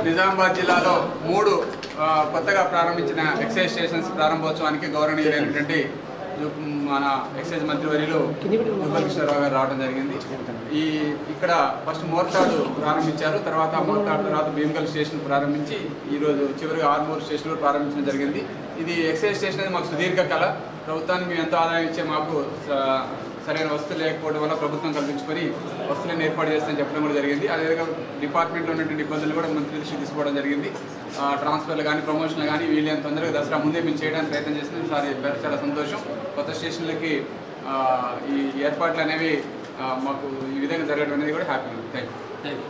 నిజామాబాద్ జిల్లాలో 3 కొత్తగా ప్రారంభించిన ఎక్సైజ్ స్టేషన్స్ ప్రారంభోత్సవానికి గౌరవనీయులైనటువంటి మన ఎక్సైజ్ మంత్రివర్యులు ముద్దుల కృష్ణారావు గారు రావడం జరిగింది. ఇక్కడ ఫస్ట్ మోర్తాడు ప్రారంభించారు, తర్వాత మోర్తాడు తర్వాత భీమగల్ స్టేషన్ ప్రారంభించి ఈరోజు చివరిగా ఆర్మూర్ స్టేషన్ ప్రారంభించడం జరిగింది. ఇది ఎక్సైజ్ స్టేషన్ అనేది మాకు సుదీర్ఘ కళ. ప్రభుత్వానికి మేము ఎంతో ఆదాయం ఇచ్చే మాకు సరైన వస్తువులు లేకపోవడం వల్ల ప్రభుత్వం కల్పించుకొని వస్తువులను ఏర్పాటు చేస్తామని చెప్పడం కూడా జరిగింది. అదేవిధంగా డిపార్ట్మెంట్లో ఉన్నటువంటి ఇబ్బందులు కూడా మంత్రి దృష్టికి తీసుకోవడం జరిగింది. ట్రాన్స్ఫర్లు కానీ ప్రమోషన్లు కానీ వీళ్ళని తొందరగా దసరా ముందే మేము చేయడానికి ప్రయత్నం చేస్తున్నాం. సార్ చాలా సంతోషం. కొత్త స్టేషన్లకి ఈ ఏర్పాట్లు అనేవి మాకు ఈ విధంగా జరగడం అనేది కూడా హ్యాపీ. Thank you.